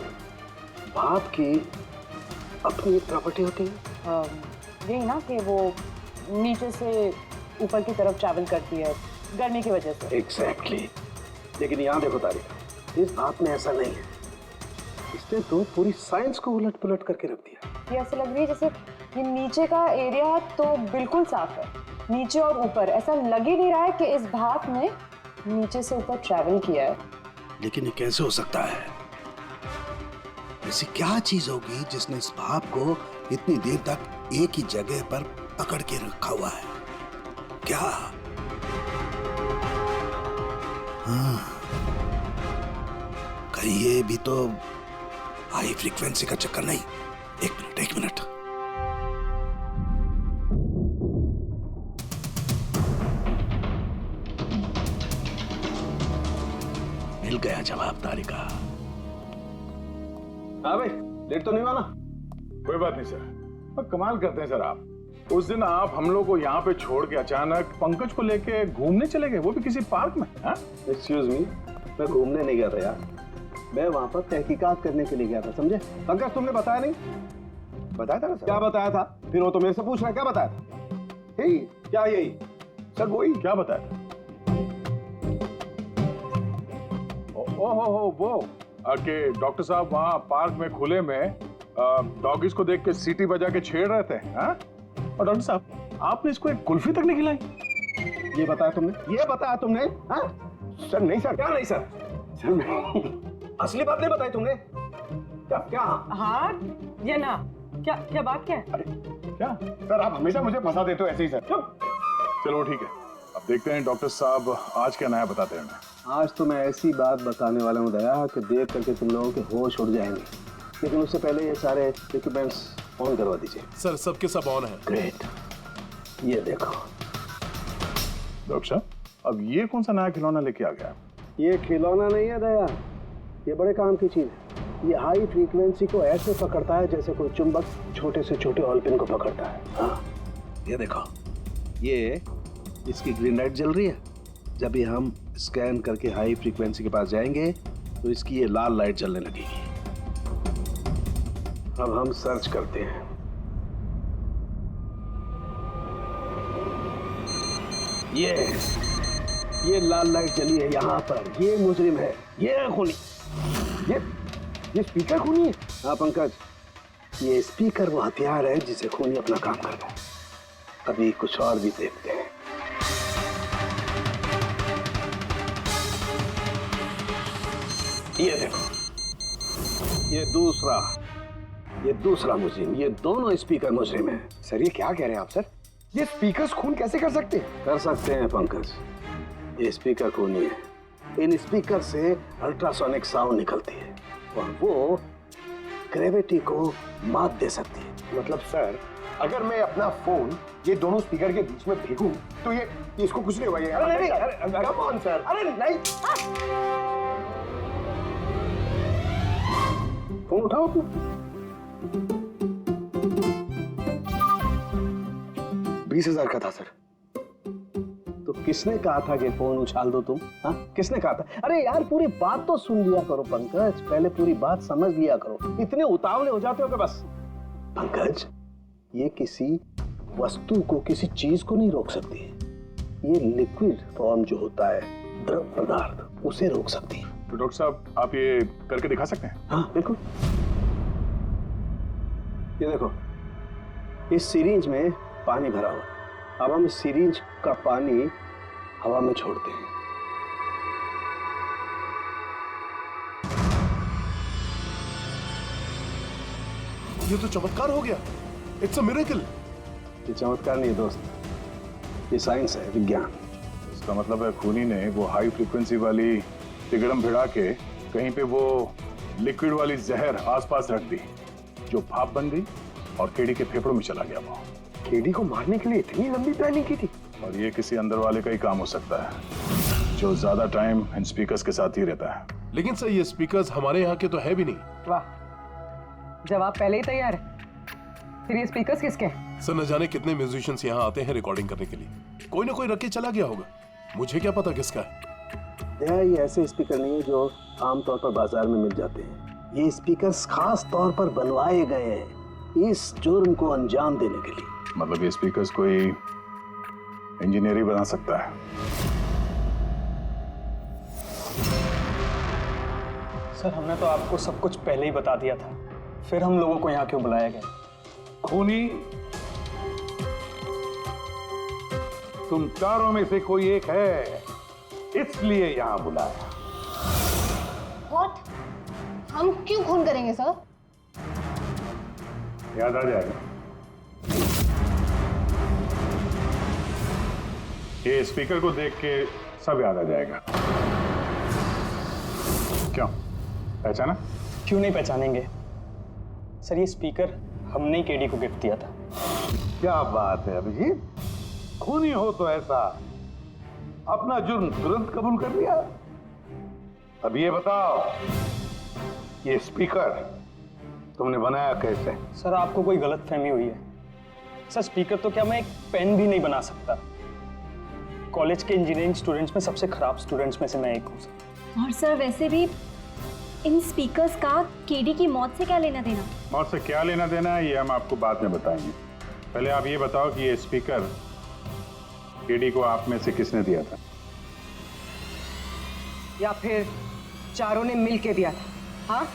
[SPEAKER 3] भाप की अपनी एक प्रॉपर्टी होती है,
[SPEAKER 7] यही ना कि वो नीचे से ऊपर की तरफ ट्रैवल करती है गर्मी की वजह से।
[SPEAKER 3] एग्जैक्टली। लेकिन यहाँ देखो तारिका, इस भाप में ऐसा नहीं है, इसने तो पूरी साइंस को उलट पुलट करके रख दिया।
[SPEAKER 7] ये ऐसा लग रही है जैसे ये नीचे का एरिया तो बिल्कुल साफ है, नीचे और ऊपर ऐसा लग ही नहीं रहा है कि इस भाप ने नीचे से ऊपर ट्रैवल किया है।
[SPEAKER 3] लेकिन ये कैसे हो सकता है? ऐसी क्या चीज होगी जिसने इस भाप को इतनी देर तक एक ही जगह पर पकड़ के रखा हुआ है? क्या? हाँ, कहीं ये भी तो हाई फ्रीक्वेंसी का चक्कर नहीं? एक मिनट। मिल गया जवाब तारिका।
[SPEAKER 1] हाँ भाई, लेट तो नहीं हुआ ना? कोई बात नहीं सर, पर कमाल करते हैं सर आप। उस दिन आप हम लोग को यहाँ पे छोड़ के अचानक पंकज को लेके घूमने चले गए, वो भी किसी पार्क में।
[SPEAKER 3] एक्सक्यूज मी, मैं घूमने नहीं गया था यार, मैं वहां पर तहकीकात करने के लिए गया था, समझे? पंकज तुमने बताया नहीं?
[SPEAKER 11] बताया था ना सर।
[SPEAKER 3] क्या बताया था? फिर वो तो मेरे से पूछ रहा है, क्या बताया था?
[SPEAKER 11] यही
[SPEAKER 3] क्या यही?
[SPEAKER 11] सर वही।
[SPEAKER 1] क्या बताया था? ओहो वो कि डॉक्टर साहब वहाँ पार्क में खुले में डॉगीज को देख के सीटी बजा के छेड़ रहे थे। हाँ? और डॉक्टर साहब आपने इसको एक कुल्फी तक नहीं खिलाई।
[SPEAKER 3] ये बताया तुमने? ये बताया तुमने? हाँ?
[SPEAKER 11] सर नहीं सर।
[SPEAKER 3] क्या नहीं सर? सर मैं असली बात नहीं बताई तुमने? क्या?
[SPEAKER 9] हाँ या ना? क्या बात क्या है?
[SPEAKER 1] क्या
[SPEAKER 11] सर आप हमेशा मुझे फंसा देते हो ऐसे ही सर।
[SPEAKER 1] चलो ठीक है, अब देखते हैं डॉक्टर साहब आज क्या नया बताते हैं हमें।
[SPEAKER 3] आज तो मैं ऐसी बात बताने वाला हूँ दया कि देख करके तुम लोगों के होश उड़ जाएंगे, लेकिन उससे पहले ये सारे इक्विपमेंट्स ऑन करवा दीजिए।
[SPEAKER 2] सर सबके सब ऑन है।
[SPEAKER 3] ग्रेट, ये देखो।
[SPEAKER 1] डॉक्टर साहब अब ये कौन सा नया खिलौना लेके आ गया?
[SPEAKER 3] ये खिलौना नहीं है दया, ये बड़े काम की चीज है। ये हाई फ्रीक्वेंसी को ऐसे पकड़ता है जैसे कोई चुंबक छोटे से छोटे ऑलपिन को पकड़ता है। हाँ, ये देखो, ये इसकी ग्रीन लाइट जल रही है। जब भी हम स्कैन करके हाई फ्रीक्वेंसी के पास जाएंगे तो इसकी ये लाल लाइट जलने लगेगी। अब हम सर्च करते हैं। ये लाल लाइट जली है यहाँ पर, ये मुजरिम है, ये खूनी। ये स्पीकर खूनी है? हाँ पंकज, ये स्पीकर वो हथियार है जिसे खूनी अपना काम कर रहा है। अभी कुछ और भी देखते हैं। ये देखो, ये दूसरा मुजरिम, ये दोनों स्पीकर मुजरिम हैं।
[SPEAKER 11] सर ये क्या कह रहे हैं आप सर? ये स्पीकर्स खून कैसे कर सकते हैं?
[SPEAKER 3] कर सकते हैं पंकज, ये स्पीकर खूनी है। इन स्पीकर से अल्ट्रासोनिक साउंड निकलती है और वो ग्रेविटी को मात दे सकती है।
[SPEAKER 11] मतलब सर अगर मैं अपना फोन ये दोनों स्पीकर के बीच में फेंकूं तो ये इसको कुछ नहीं होगा? ये
[SPEAKER 3] अरे नहीं,
[SPEAKER 11] कम ऑन सर।
[SPEAKER 3] अरे नहीं, फोन उठाओ अपना।
[SPEAKER 11] 20,000 का था सर।
[SPEAKER 3] तो किसने कहा था कि फोन उछाल दो तुम? हाँ, किसने कहा था? अरे यार पूरी बात तो सुन लिया करो पंकज, पहले पूरी बात समझ लिया करो। इतने उतावले हो जाते हो कि बस। पंकज, ये किसी वस्तु को, किसी चीज को नहीं रोक सकती है। ये लिक्विड फॉर्म जो होता है, द्रव पदार्थ, उसे रोक सकती है।
[SPEAKER 1] तो डॉक्टर साहब आप ये करके दिखा सकते हैं?
[SPEAKER 3] हाँ बिल्कुल। ये देखो, इस सिरिंज में पानी भरा हुआ। अब हम इस सिरिंज का पानी हवा में छोड़ते हैं।
[SPEAKER 2] ये तो चमत्कार हो गया। It's a miracle.
[SPEAKER 3] ये चमत्कार नहीं दोस्त, ये साइंस है, विज्ञान।
[SPEAKER 1] इसका मतलब है खूनी ने वो हाई फ्रीक्वेंसी वाली तिगड़म भिड़ा के कहीं पे वो लिक्विड वाली जहर आसपास रख दी, जो भाप बन गई और केडी के फेफड़ों में चला गया। वो
[SPEAKER 11] केडी को मारने के लिए इतनी लंबी प्लानिंग की थी?
[SPEAKER 1] और ये किसी अंदर वाले का ही काम हो सकता है, जो ज्यादा टाइम इन स्पीकर्स के साथ ही रहता है।
[SPEAKER 2] लेकिन सर ये स्पीकर्स हमारे यहाँ के तो है भी नहीं।
[SPEAKER 9] वाह, जवाब पहले ही तैयार है। फिर ये स्पीकर्स किसके हैं?
[SPEAKER 2] सर न जाने कितने म्यूजिशियंस यहाँ आते हैं रिकॉर्डिंग करने के लिए, कोई ना कोई रख के चला गया होगा, मुझे क्या पता किसका है।
[SPEAKER 3] ये ऐसे स्पीकर नहीं है जो आमतौर पर बाजार में मिल जाते हैं। ये स्पीकर्स खास तौर पर बनवाए गए हैं इस जुर्म को अंजाम देने के लिए।
[SPEAKER 1] मतलब ये स्पीकर्स कोई इंजीनियर ही बना सकता है?
[SPEAKER 13] सर हमने तो आपको सब कुछ पहले ही बता दिया था, फिर हम लोगों को यहाँ क्यों बुलाया गया?
[SPEAKER 8] खूनी, तुम चारों में से कोई एक है, इसलिए यहां बुलाया।
[SPEAKER 16] What? हम क्यों खून करेंगे सर?
[SPEAKER 1] याद आ जाएगा। ये स्पीकर को देख के सब याद आ जाएगा। क्यों, पहचाना?
[SPEAKER 13] क्यों नहीं पहचानेंगे सर, ये स्पीकर हमने ही केडी को गिफ्ट दिया था।
[SPEAKER 8] क्या बात है अभिजीत, खूनी हो तो ऐसा अपना जुर्म तुरंत कबूल कर लिया। अब ये बताओ, ये स्पीकर तुमने बनाया कैसे?
[SPEAKER 13] सर आपको कोई गलत फहमी हुई है। सर स्पीकर तो क्या मैं एक पेन भी नहीं बना सकता। कॉलेज के इंजीनियरिंग स्टूडेंट्स में सबसे खराब स्टूडेंट्स में से मैं एक हूँ।
[SPEAKER 14] और सर वैसे भी इन स्पीकर्स का केडी की मौत से क्या लेना देना?
[SPEAKER 1] मौत से क्या लेना देना है ये हम आपको बाद में बताएंगे। पहले आप ये बताओ कि ये स्पीकर केडी को आप में से किसने दिया था?
[SPEAKER 9] या फिर चारों ने मिल के दिया था? हाँ,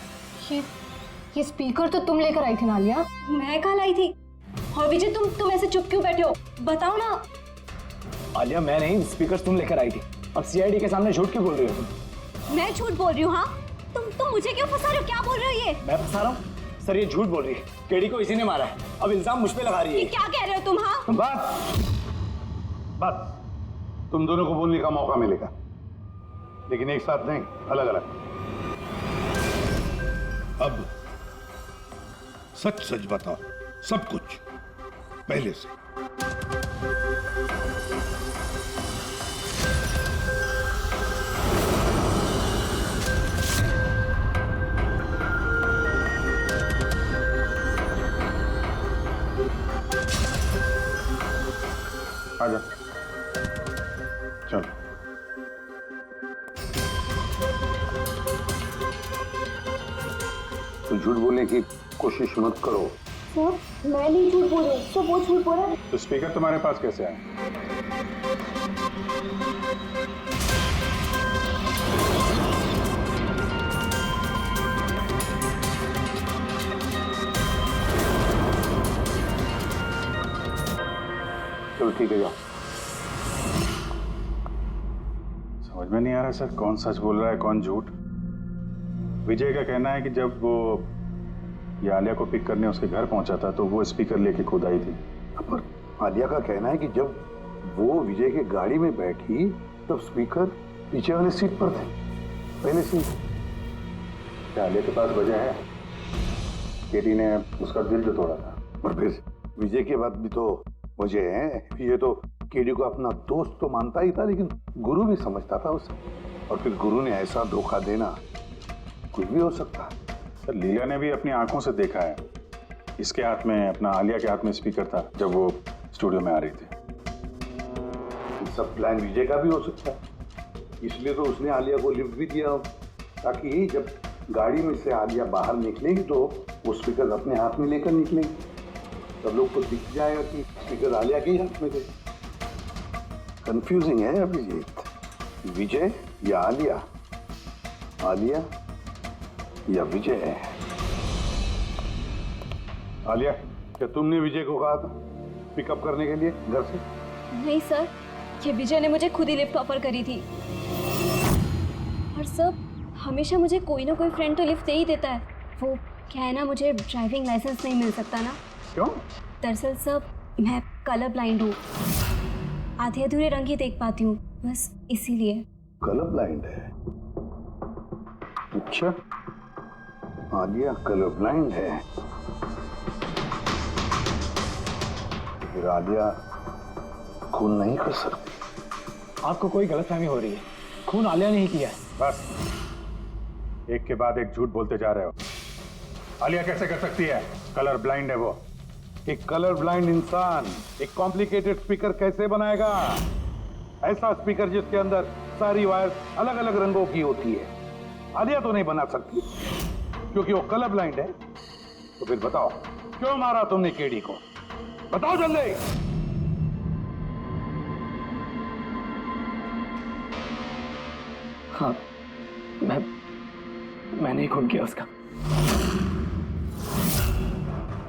[SPEAKER 16] ये स्पीकर तो तुम लेकर आई थी ना आलिया?
[SPEAKER 14] मैं कहाँ लाई थी? और विजय तुम ऐसे चुप क्यों बैठे हो? बताओ ना।
[SPEAKER 13] आलिया मैं नहीं, स्पीकर तुम लेकर आई थी। अब सीआईडी के सामने झूठ क्यों बोल रही हो तुम?
[SPEAKER 14] मैं झूठ बोल रही हूँ? हाँ तुम मुझे क्यों फंसा रहे हो? क्या बोल रहे हो ये?
[SPEAKER 13] मैं फंसा रहा हूँ? सर ये झूठ बोल रही है, केडी को इसी ने मारा है, अब इल्जाम मुझ पे लगा रही है।
[SPEAKER 14] ये क्या कह रहे हो तुम? हाँ
[SPEAKER 8] बस तुम दोनों को बोलने का मौका मिलेगा, लेकिन एक साथ नहीं, अलग अलग।
[SPEAKER 11] अब सच सच बताओ, सब कुछ पहले से।
[SPEAKER 1] आजा, चलो।
[SPEAKER 8] तो झूठ बोलने की कोशिश मत करो।
[SPEAKER 16] सर मैं नहीं झूठ बोल रही, तो वो झूठ बोल रहा है।
[SPEAKER 1] तो स्पीकर तुम्हारे पास कैसे आया?
[SPEAKER 8] चलो ठीक है, जाओ।
[SPEAKER 1] समझ में नहीं आ रहा सर, कौन सच बोल रहा है कौन झूठ। विजय का कहना है कि जब वो ये आलिया को पिक करने उसके घर पहुंचा था तो वो स्पीकर लेके खुद आई थी।
[SPEAKER 8] पर आलिया का कहना है कि जब वो विजय के गाड़ी में बैठी तब स्पीकर पीछे वाले सीट पर थे, पहले सीट।
[SPEAKER 1] क्या आलिया के पास वजह है? केटी ने उसका दिल जो तोड़ा था।
[SPEAKER 8] और फिर विजय के बाद भी तो वजह है। ये तो केडी को अपना दोस्त तो मानता ही था, लेकिन गुरु भी समझता था उसे, और फिर गुरु ने ऐसा धोखा देना, कुछ भी हो सकता है।
[SPEAKER 1] सर लीला ने भी अपनी आंखों से देखा है, इसके हाथ में, अपना आलिया के हाथ में स्पीकर था जब वो स्टूडियो में आ रही थी।
[SPEAKER 8] सब प्लान विजय का भी हो सकता है, इसलिए तो उसने आलिया को लिफ्ट भी दिया, ताकि जब गाड़ी में से आलिया बाहर निकलेगी तो वो स्पीकर अपने हाथ में लेकर निकलेगी, सब लोग को दिख जाएगा कि स्पीकर आलिया के ही हाथ में थे। कंफ्यूजिंग है अभिजीत, विजय या आलिया, आलिया या विजय। आलिया, क्या तुमने विजय को कहा था पिकअप करने के लिए घर से?
[SPEAKER 14] नहीं सर, ये विजय ने मुझे खुद ही लिफ्ट ऑफर करी थी। और सर हमेशा मुझे कोई ना कोई फ्रेंड तो लिफ्ट दे ही देता है। वो क्या है ना, मुझे ड्राइविंग लाइसेंस नहीं मिल सकता ना।
[SPEAKER 1] क्यों?
[SPEAKER 14] दरअसल सर मैं कलर ब्लाइंड हूँ, आधे अधूरे रंग ही देख पाती हूँ, बस इसीलिए।
[SPEAKER 8] कलर ब्लाइंड है? अच्छा, आलिया कलर ब्लाइंड है, फिर आलिया खून नहीं कर सकती।
[SPEAKER 13] आपको कोई गलतफहमी हो रही है, खून आलिया ने ही किया है।
[SPEAKER 1] बस एक के बाद एक झूठ बोलते जा रहे हो। आलिया कैसे कर सकती है? कलर ब्लाइंड है वो।
[SPEAKER 8] एक कलर ब्लाइंड इंसान एक कॉम्प्लिकेटेड स्पीकर कैसे बनाएगा? ऐसा स्पीकर जिसके अंदर सारी वायर अलग अलग रंगों की होती है। आलिया तो नहीं बना सकती क्योंकि वो कलर ब्लाइंड है। तो फिर बताओ क्यों मारा तुमने केडी को? बताओ जल्दी।
[SPEAKER 13] हाँ, मैंने ही खून किया उसका।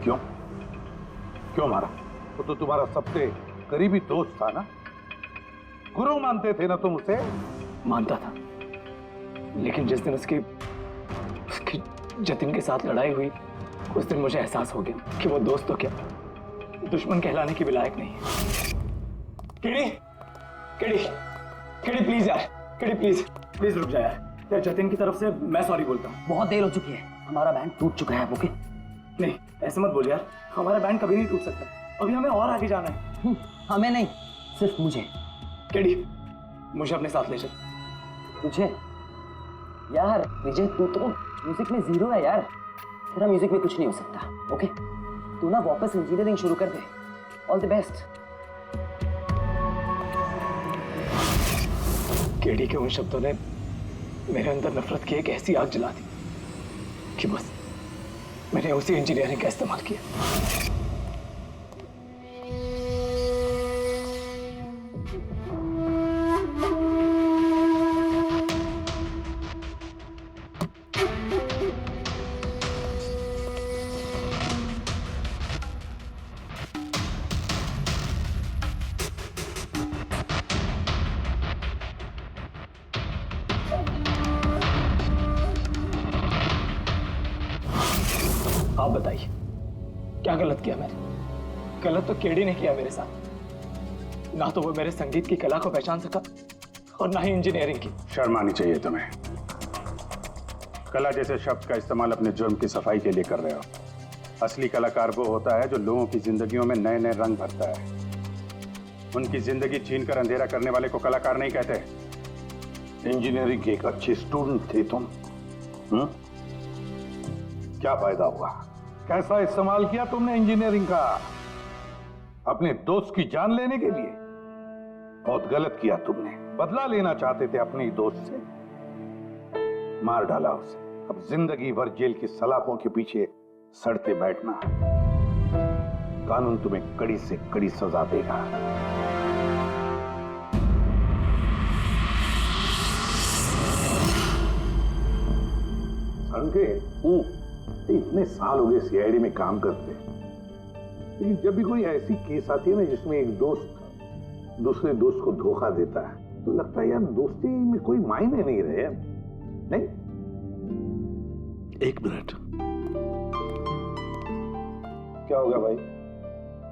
[SPEAKER 8] क्यों? क्यों मारा? वो तो तुम्हारा सबसे करीबी दोस्त था ना? गुरु मानते थे ना तुम उसे?
[SPEAKER 13] मानता था, लेकिन जिस दिन उसकी जतिन के साथ लड़ाई हुई उस दिन मुझे एहसास हो गया कि वो दोस्त तो क्या दुश्मन कहलाने की भी लायक नहीं है। केडी, केडी, केडी प्लीज यार, केडी प्लीज रुक जा यार। जतिन की तरफ से मैं सॉरी बोलता हूँ।
[SPEAKER 15] बहुत देर हो चुकी है, हमारा बैंड टूट चुका है। ओके
[SPEAKER 13] नहीं, ऐसे मत बोल यार, हमारा बैंड कभी नहीं टूट सकता। अभी हमें और आगे जाना है।
[SPEAKER 15] हमें नहीं, सिर्फ मुझे।
[SPEAKER 13] केडी, मुझे अपने साथ ले चल।
[SPEAKER 15] तुझे? यार विजय, तू तो म्यूजिक में जीरो है यार। तेरा म्यूजिक में कुछ नहीं हो सकता। ओके, तू ना वापस इंजीनियरिंग शुरू कर दे। All the best.
[SPEAKER 13] केडी के उन शब्दों ने मेरे अंदर नफरत की एक ऐसी आग जला दी कि बस मैंने उसी इंजीनियरिंग का इस्तेमाल किया। आप बताइए क्या गलत किया मैंने? गलत तो केडी ने किया मेरे साथ। ना तो वो मेरे संगीत की कला को पहचान सका और ना ही इंजीनियरिंग की।
[SPEAKER 1] शर्म आनी चाहिए तुम्हें। कला जैसे शब्द का इस्तेमाल अपने जुर्म की सफाई के लिए कर रहे हो। असली कलाकार वो होता है जो लोगों की जिंदगियों में नए नए रंग भरता है। उनकी जिंदगी छीनकर अंधेरा करने वाले को कलाकार नहीं कहते।
[SPEAKER 8] इंजीनियरिंग के एक अच्छे स्टूडेंट थे तुम। क्या फायदा हुआ? कैसा इस्तेमाल किया तुमने इंजीनियरिंग का? अपने दोस्त की जान लेने के लिए? बहुत गलत किया तुमने। बदला लेना चाहते थे अपने दोस्त से, मार डाला उसे। अब जिंदगी भर जेल की सलाखों के पीछे सड़ते बैठना। कानून तुम्हें कड़ी से कड़ी सजा देगा। संजय, इतने साल हो गए सीआईडी में काम करते, लेकिन जब भी कोई ऐसी केस आती है ना जिसमें एक दोस्त दूसरे दोस्त को धोखा देता है, तो लगता है यार दोस्ती में कोई मायने नहीं रहे। नहीं?
[SPEAKER 3] एक मिनट, क्या हो गया भाई?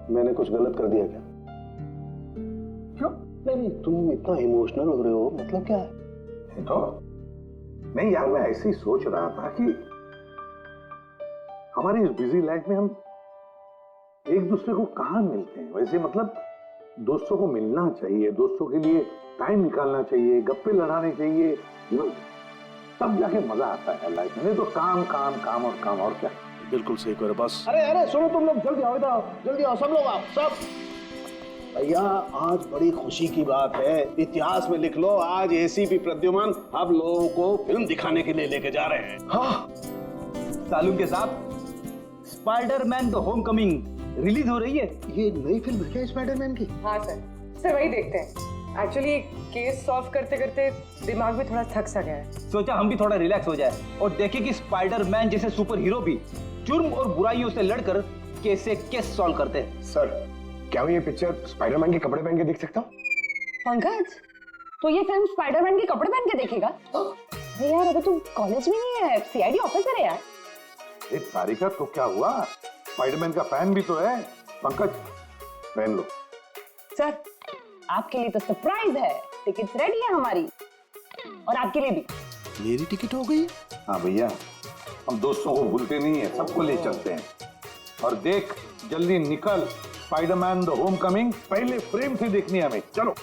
[SPEAKER 3] मैंने कुछ गलत कर दिया क्या?
[SPEAKER 8] क्यों?
[SPEAKER 3] नहीं, तुम इतना इमोशनल हो रहे हो, मतलब क्या है?
[SPEAKER 8] तो नहीं यार, मैं ऐसे ही सोच रहा था कि हमारी इस बिजी लाइफ में हम एक दूसरे को कहाँ मिलते हैं। वैसे मतलब दोस्तों को मिलना चाहिए, दोस्तों के लिए टाइम निकालना चाहिए, गप्पे लड़ाने चाहिए, तब जाके मजा आता है लाइफ में। नहीं तो काम काम काम और काम, और क्या।
[SPEAKER 1] बिल्कुल सही करो बस।
[SPEAKER 3] अरे सुनो तुम लोग, जल्दी आओ, इधर आओ, जल्दी आओ सब लोग, आप सब। भैया आज बड़ी खुशी की बात है, इतिहास में लिख लो, आज एसीपी प्रद्युमन आप लोगों को फिल्म दिखाने के लिए लेके जा रहे हैं।
[SPEAKER 6] हाँ सालून के साथ स्पाइडरमैन द होमकमिंग रिलीज हो रही है।
[SPEAKER 3] ये नई फिल्म है क्या स्पाइडरमैन की?
[SPEAKER 9] हाँ सर वही देखते हैं। एक्चुअली केस सॉल्व करते करते दिमाग में थोड़ा थक सा गया है।
[SPEAKER 6] सोचा हम भी थोड़ा रिलैक्स हो जाए और देखें कि स्पाइडरमैन जैसे सुपर हीरो भी जुर्म और बुराइयों से लड़कर कैसे केस सॉल्व करते हैं।
[SPEAKER 11] सर क्या मैं ये पिक्चर स्पाइडरमैन के कपड़े पहन के देख सकता हूँ?
[SPEAKER 7] पंकज, तो ये फिल्म स्पाइडरमैन के कपड़े पहन के देखेगा? अरे यार अभी तू कॉलेज में नहीं है, सीआईडी ऑफिसर है यार।
[SPEAKER 8] तारिका तो क्या हुआ, स्पाइडरमैन का फैन भी तो है। पंकज पहन लो।
[SPEAKER 7] सर आपके लिए तो सरप्राइज है, टिकट्स रेडी है हमारी, और आपके लिए भी।
[SPEAKER 3] मेरी टिकट हो गई?
[SPEAKER 8] हाँ भैया, हम दोस्तों को भूलते नहीं है, सबको ले चलते हैं। और देख जल्दी निकल, स्पाइडरमैन द होमकमिंग पहले फ्रेम से देखनी है हमें। चलो।